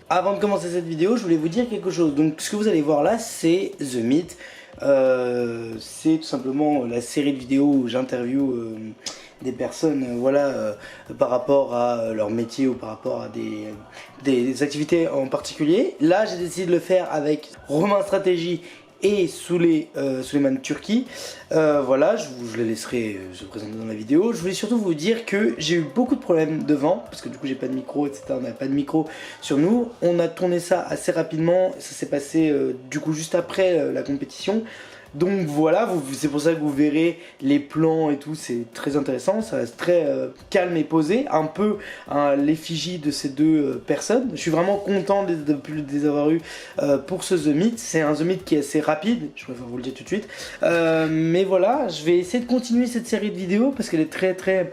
Avant de commencer cette vidéo, je voulais vous dire quelque chose. Donc ce que vous allez voir là, c'est The Meet. C'est tout simplement la série de vidéos où j'interviewe des personnes par rapport à leur métier ou par rapport à des activités en particulier. Là, j'ai décidé de le faire avec Romain Stratégie et Süleyman Turki. Voilà, je les laisserai se présenter dans la vidéo. Je voulais surtout vous dire que j'ai eu beaucoup de problèmes de vent, parce que du coup j'ai pas de micro, etc. On n'avait pas de micro sur nous. On a tourné ça assez rapidement, ça s'est passé du coup juste après la compétition. Donc voilà, c'est pour ça que vous verrez les plans et tout, c'est très intéressant, ça reste très calme et posé, un peu l'effigie de ces deux personnes. Je suis vraiment content de les avoir eu pour ce The Meet. C'est un The Meet qui est assez rapide, je préfère vous le dire tout de suite. Mais voilà, je vais essayer de continuer cette série de vidéos parce qu'elle est très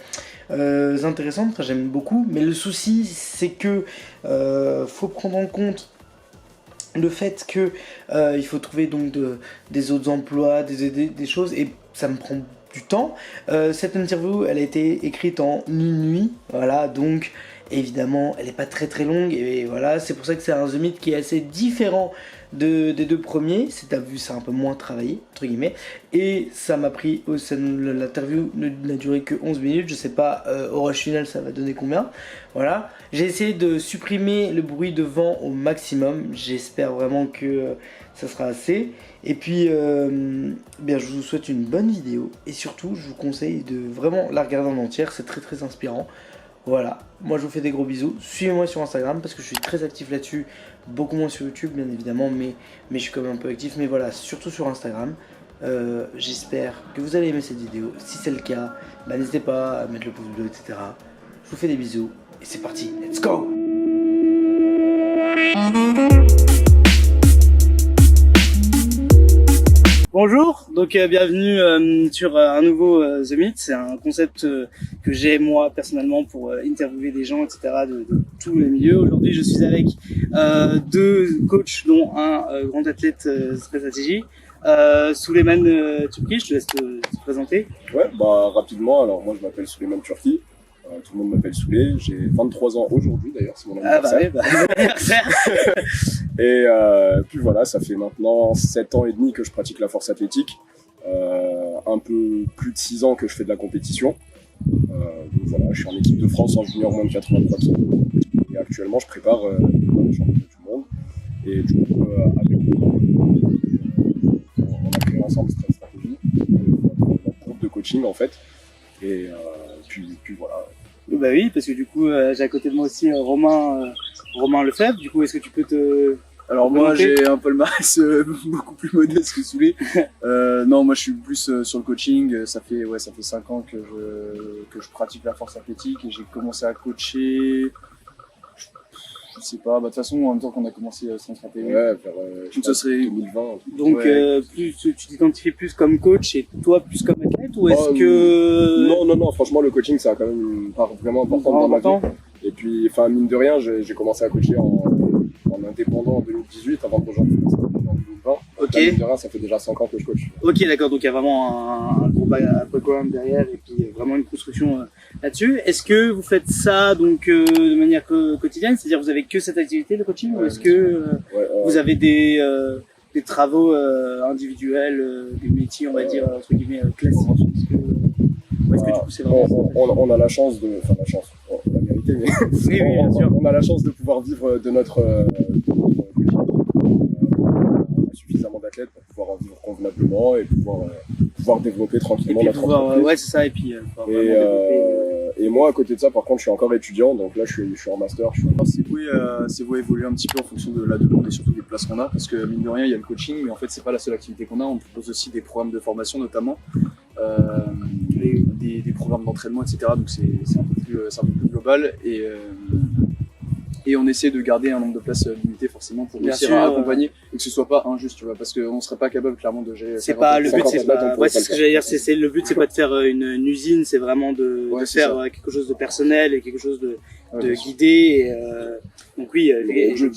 intéressante, enfin, j'aime beaucoup. Mais le souci, c'est que faut prendre en compte le fait que il faut trouver donc des autres emplois, des choses, et ça me prend du temps. Cette interview, elle a été écrite en une nuit, voilà, donc évidemment elle n'est pas très longue, et voilà, c'est pour ça que c'est un The Meet qui est assez différent des deux premiers. T'as vu, c'est un peu moins travaillé entre guillemets, et ça m'a pris, l'interview n'a duré que 11 minutes, je sais pas au rush final ça va donner combien. Voilà, j'ai essayé de supprimer le bruit de vent au maximum, j'espère vraiment que ça sera assez. Et puis bien, je vous souhaite une bonne vidéo, et surtout je vous conseille de vraiment la regarder en entière, c'est très inspirant. Voilà, moi je vous fais des gros bisous, suivez-moi sur Instagram parce que je suis très actif là-dessus, beaucoup moins sur YouTube bien évidemment, mais je suis quand même un peu actif, mais voilà, surtout sur Instagram. J'espère que vous allez aimer cette vidéo, si c'est le cas, bah, n'hésitez pas à mettre le pouce bleu, etc. Je vous fais des bisous, et c'est parti, let's go! Bonjour, donc bienvenue sur un nouveau The Meet. C'est un concept que j'ai moi personnellement pour interviewer des gens, etc. de tous les milieux. Aujourd'hui je suis avec deux coachs, dont un grand athlète stratégie, Süleyman Turki. Je te laisse te présenter. Ouais, bah rapidement, alors moi je m'appelle Süleyman Turki. Tout le monde m'appelle Souley, j'ai 23 ans aujourd'hui d'ailleurs, c'est mon anniversaire. Ah bah oui, anniversaire. Et puis voilà, ça fait maintenant 7 ans et demi que je pratique la force athlétique, un peu plus de 6 ans que je fais de la compétition. Donc voilà, je suis en équipe de France en junior moins de 83 kg. Et actuellement je prépare les championnats du monde. Et du coup, avec on a créé ensemble cette stratégie, notre groupe de coaching en fait. Et puis voilà. Bah oui, parce que du coup j'ai à côté de moi aussi Romain Lefebvre. Du coup, est-ce que tu peux te... Alors moi j'ai un palmarès beaucoup plus modeste que Souley. Non, moi je suis plus sur le coaching. Ça fait 5 ans que je pratique la force athlétique, et j'ai commencé à coacher, je sais pas, de toute façon en même temps qu'on a commencé sans stratégie. Ouais, ça serait 2020. Donc ouais. plus tu t'identifies plus comme coach et toi plus comme athlète, ou est-ce que... Non, franchement le coaching ça a quand même une part vraiment importante dans ma vie. Et puis enfin mine de rien, j'ai commencé à coacher en indépendant en 2018 avant de rejoindre France en 2020. Ok. Mine de rien, ça fait déjà 5 ans que je coach. Ok, d'accord, donc il y a vraiment un gros background derrière, et puis vraiment une construction là-dessus. Est-ce que vous faites ça donc de manière quotidienne, c'est-à-dire vous avez que cette activité, le coaching, ou est-ce que vous avez des travaux individuels, des métiers, on va dire entre guillemets classiques? Est-ce que du coup c'est vraiment... on a la chance la chance, la vérité, mais oui, bien sûr. on a la chance de pouvoir vivre de notre coaching. On a suffisamment d'athlètes pour pouvoir en vivre convenablement et pouvoir développer tranquillement notre entreprise. Ouais, c'est ça, et puis et moi, à côté de ça, par contre, je suis encore étudiant, donc là, je suis en master. C'est beau évoluer un petit peu en fonction de la demande et surtout des places qu'on a, parce que mine de rien, il y a le coaching, mais en fait, c'est pas la seule activité qu'on a. On propose aussi des programmes de formation, notamment des programmes d'entraînement, etc. Donc c'est un peu plus global, et on essaie de garder un nombre de places limité forcément pour réussir à accompagner et que ce soit pas injuste, tu vois, parce qu'on serait pas capable clairement de gérer. C'est pas le but, c'est pas... Ouais, c'est ce que j'allais dire, le but c'est pas de faire une usine, c'est vraiment de faire quelque chose de personnel et quelque chose Ouais, bien sûr. guider. Donc oui,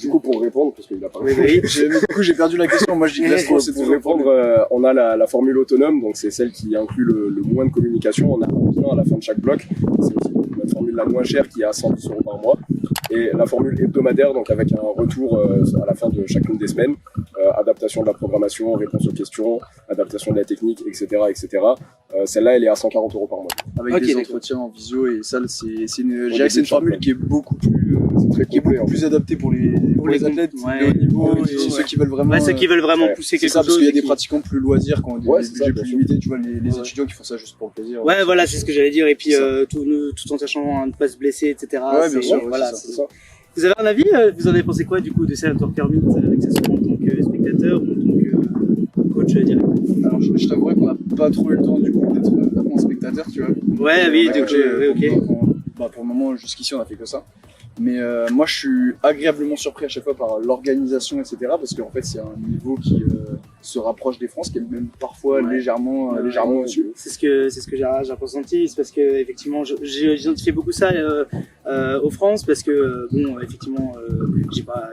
Du coup, pour répondre, parce qu'il a pas oui, répondu. oui. Mais du coup, j'ai perdu la question. Moi, je dis que la Pour, c'est pour toujours répondre, on a la formule autonome, donc c'est celle qui inclut le moins de communication. On a un bilan à la fin de chaque bloc. C'est aussi la formule la moins chère qui est à 110 € par mois. Et la formule hebdomadaire, donc avec un retour à la fin de chacune des semaines, adaptation de la programmation, réponse aux questions, adaptation de la technique, etc., etc. Celle-là, elle est à 140 € par mois. avec Ok, des d'accord. entretiens en visio et ça, c'est une, je On dirais que c'est une est formule champion. qui est beaucoup plus, C'est très qui est complet, beaucoup en plus adaptée pour les athlètes ouais. de haut niveau Ouais, et ouais. ceux qui veulent vraiment. Ouais, ceux qui veulent vraiment ouais. pousser C'est quelque ça, parce chose. qu'il y a et des qui- pratiquants plus loisirs qui ont Ouais, des c'est ça, budgets bien plus sûr. limités, tu vois, les Ouais. étudiants qui font ça juste pour le plaisir. Ouais, voilà, c'est ce que j'allais dire. Et puis, C'est ça. tout en sachant à ne pas se blesser, etc. Ouais, bien C'est- sûr, ouais, voilà, c'est C'est ça. Vous avez un avis Vous en avez pensé quoi du coup de Silent Worker Meet, que ce soit en tant que spectateur ou en tant que coach direct? Alors, je t'avouerais qu'on n'a pas trop eu le temps du coup d'être vraiment spectateur, tu vois. Ouais, oui, On a du coup, coaché, oui, ok. pour le moment, jusqu'ici, on a fait que ça. Mais moi, je suis agréablement surpris à chaque fois par l'organisation, etc. Parce qu'en fait, c'est un niveau qui se rapproche des France, qui est même parfois Ouais. légèrement Ouais. au-dessus. C'est ce que j'ai ressenti, c'est parce que effectivement j'ai identifié beaucoup ça aux France parce que bon effectivement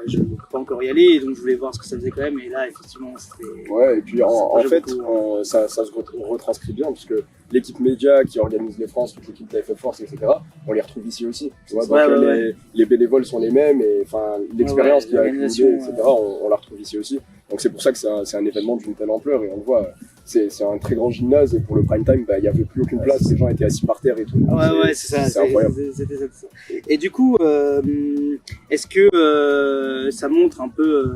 je ne peux pas encore y aller et donc je voulais voir ce que ça faisait quand même et là effectivement c'était Ouais, et puis en J'aime fait, beaucoup, ça se retranscrit bien, parce que l'équipe média qui organise les France, toute l'équipe TFF Force, etc., on les retrouve ici aussi. Tu vois, donc Ouais, ouais, les bénévoles sont les mêmes, et enfin l'expérience Ouais, qui a l'organisation, accumulée, etc., on la retrouve ici aussi. Donc c'est pour ça que c'est un événement d'une telle ampleur, et on le voit, c'est un très grand gymnase, et pour le prime time, bah, il n'y avait plus aucune place, les gens étaient assis par terre et tout. ouais c'est ça C'est incroyable. c'était ça. Et du coup est-ce que ça montre un peu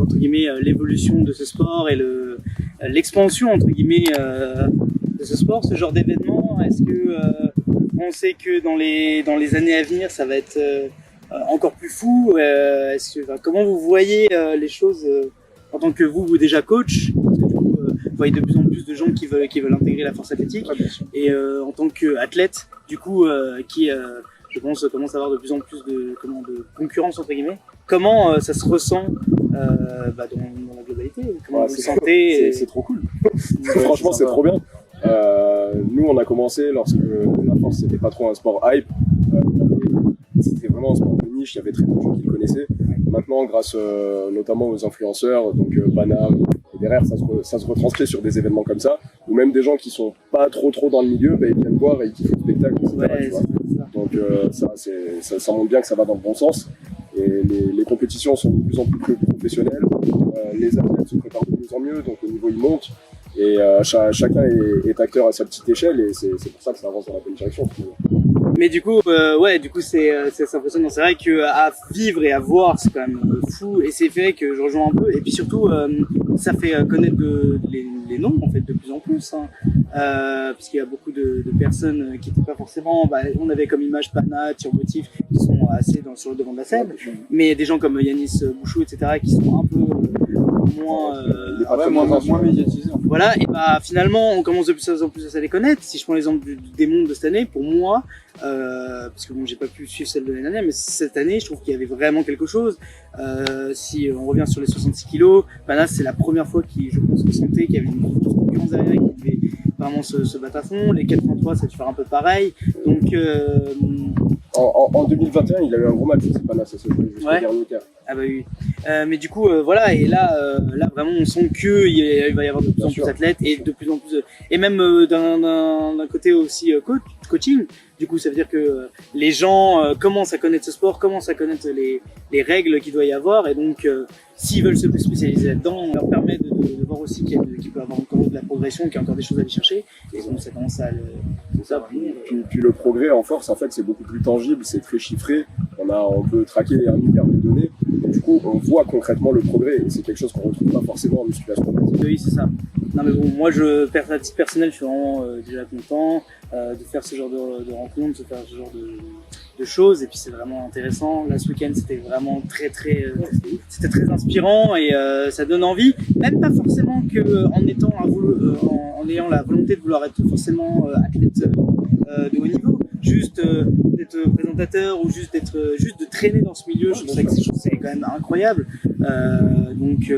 entre guillemets l'évolution de ce sport et l'expansion entre guillemets de ce sport, ce genre d'événement? Est-ce que on sait que dans les années à venir ça va être encore plus fou? Comment vous voyez les choses en tant que vous déjà coach? Parce que du coup, vous voyez de plus en plus de gens qui veulent intégrer la force athlétique Ouais, bien sûr. et en tant qu'athlète du coup qui je pense commence à avoir de plus en plus de concurrence entre guillemets. Comment ça se ressent dans la globalité? Comment Ouais, vous le c'est- sentez? c'est trop cool. Franchement, c'est sympa. trop bien. Nous, on a commencé lorsque la force, c'était pas trop un sport hype. C'était vraiment un sport de niche, il y avait très peu de gens qui le connaissaient. Maintenant, grâce notamment aux influenceurs, donc Panam, et derrière, ça se retranscrit sur des événements comme ça, ou même des gens qui sont pas trop dans le milieu, bah, ils viennent voir et ils kiffent le spectacle, etc. Ouais, tu vois. c'est ça. Donc ça montre bien que ça va dans le bon sens. Et les compétitions sont de plus en plus professionnelles. Les athlètes se préparent de mieux en mieux, donc le niveau il monte. Et chacun est acteur à sa petite échelle, et c'est pour ça que ça avance dans la bonne direction. Mais du coup, c'est impressionnant. C'est vrai que à vivre et à voir, c'est quand même fou. Et c'est vrai que je rejoins un peu. Et puis surtout, ça fait connaître les noms en fait de plus en plus, hein. Parce qu'il y a beaucoup de personnes qui n'étaient pas forcément. On avait comme image Pana, Turbotif, qui sont assez sur le devant de la scène. Mais il y a des gens comme Yanis Bouchou, etc., qui sont un peu moins. Il est pas Ouais, très moins médiatisé. En fait. Voilà, et finalement, on commence de plus en plus à les connaître. Si je prends l'exemple des mondes de cette année, pour moi, parce que bon, j'ai pas pu suivre celle de l'année dernière, mais cette année, je trouve qu'il y avait vraiment quelque chose. Si on revient sur les 66 kilos, là, c'est la première fois je pense, ressentait qu'il y avait une grosse concurrence derrière, qu'il devait vraiment se battre à fond. Les 83, ça a dû faire un peu pareil. Donc, En 2021, il a eu un gros match, c'est pas là, ça se jouait jusqu'au Ouais. dernier quart. ah bah oui. Mais du coup, voilà, et là vraiment, on sent qu'il va y avoir de plus Bien en sûr. plus d'athlètes et de plus en plus, et même d'un côté aussi coaching. Du coup, ça veut dire que les gens commencent à connaître ce sport, commencent à connaître les règles qu'il doit y avoir, et donc s'ils veulent se spécialiser là-dedans, on leur permet de voir aussi qu'il peut y avoir encore de la progression, qu'il y a encore des choses à aller chercher, et donc ça commence à venir. Puis le progrès en force, en fait, c'est beaucoup plus tangible, c'est très chiffré. On peut traquer 1 milliard de données. Et du coup, on voit concrètement le progrès. Et c'est quelque chose qu'on retrouve pas forcément en musculation. Oui, c'est ça. Non mais bon, moi, à titre personnel, je suis vraiment déjà content de faire ce genre de rencontres, de faire ce genre de choses, et puis c'est vraiment intéressant. Là, ce week-end, c'était vraiment c'était très inspirant, et ça donne envie, même pas forcément que en ayant la volonté de vouloir être forcément athlète de haut niveau, juste d'être présentateur ou juste de traîner dans ce milieu. Je trouve ça que c'est quand même incroyable. Donc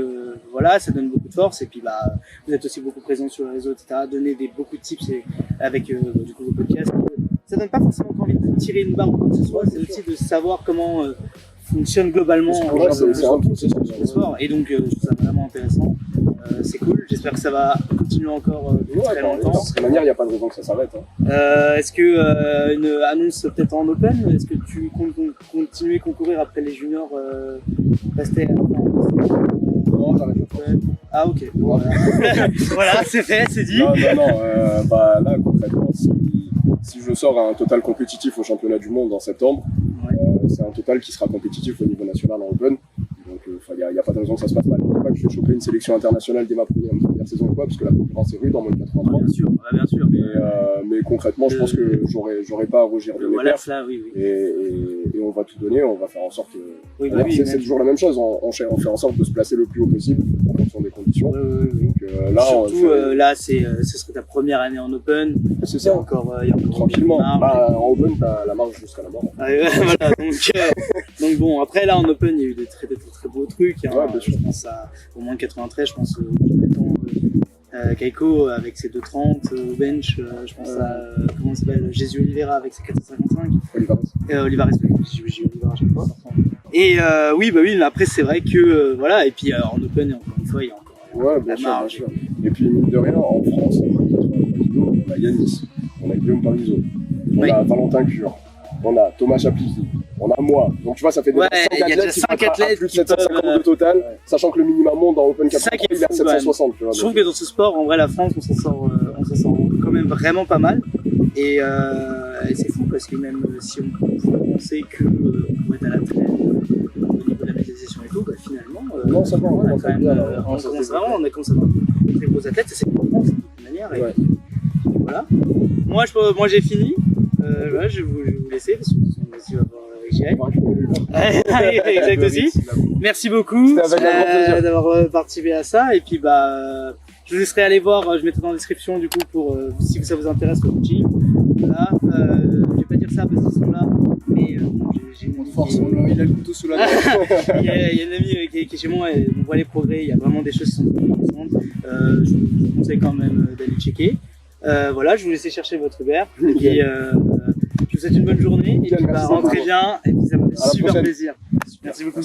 voilà, ça donne beaucoup de force, et puis vous êtes aussi beaucoup présent sur les réseaux, etc. Donner beaucoup de tips avec du coup vos podcasts. ça donne pas forcément envie de tirer une barre ou quoi que ce soit, c'est aussi de savoir comment fonctionne globalement Ouais, c'est un tout, c'est ça. le sport. Et donc, je trouve ça vraiment intéressant. C'est cool. J'espère que ça va continuer encore très longtemps. De toute manière, il n'y a pas de raison que ça s'arrête. Hein. Est-ce que une annonce peut-être en open, est-ce que tu comptes continuer à concourir après les juniors rester Non, j'arrête le sport. Ah ok. Bon, voilà, c'est fait, c'est dit. Non, bah là, concrètement, si je sors à un total compétitif au championnat du monde en septembre, c'est un total qui sera compétitif au niveau national en open. Donc il n'y a pas de raison que ça se passe mal. Je ne dis pas que je vais choper une sélection internationale dès ma première saison ou quoi, parce que la concurrence est rude en moins de 83. Bien sûr. Mais concrètement, je pense que j'aurais pas à rougir de mes perfs. Oui. Et on va tout donner, on va faire en sorte que... Oui, c'est toujours la même chose, on fait en sorte de se placer le plus haut possible en fonction des conditions. Donc là, surtout là, ce serait ta première année en open. C'est ça. Il y a encore tranquillement. En open, t'as la marge jusqu'à la mort. Voilà, donc bon, après là en open, il y a eu des très beaux trucs. Hein. Ouais, bien sûr. Je pense à au moins 93, je pense Kaiko avec ses 2,30 au bench, je pense à comment il s'appelle, Jésus Oliveira avec ses 4,55. Olivares, Jésus Oliveira à chaque fois. Et oui, mais après c'est vrai que voilà, et puis en open, encore une fois, il y a encore bien sûr. Et puis mine de rien, en France, en 83 kilos, on a Yanis, on a Guillaume Parizeau, on a Valentin Cure, on a Thomas Chaplizi, on a moi. Donc tu vois, ça fait déjà 5 athlètes qui vont à plus de 750 de total, sachant que le minimum monde en Open 83, il est à 760. Tu vois, je trouve que dans ce sport, en vrai, la France, on s'en sort quand même vraiment pas mal. Et c'est fou parce que même si on pouvait penser qu'on pourrait être à la traîne au niveau de la médiatisation et tout, bah, finalement, on a quand même, on commence à avoir des très gros athlètes, et c'est pour France de toute manière. Et voilà. Moi j'ai fini. Voilà, je vais vous laisser parce que tu vas voir Exact aussi. Merci beaucoup d'avoir participé à ça. Et puis je vous laisserai aller voir, je mettrai dans la description du coup pour si ça vous intéresse le coaching. Voilà. Je vais pas dire ça parce qu'ils sont là, mais j'ai une force. Il a le couteau sous la main. il y a une amie qui est chez moi et on voit les progrès. Il y a vraiment des choses qui sont intéressantes. Je vous conseille quand même d'aller checker. Voilà, je vous laisse chercher votre Uber. Et puis, je vous souhaite une bonne journée. Et puis, rentrez bien. Et puis, ça me fait super plaisir. Merci beaucoup.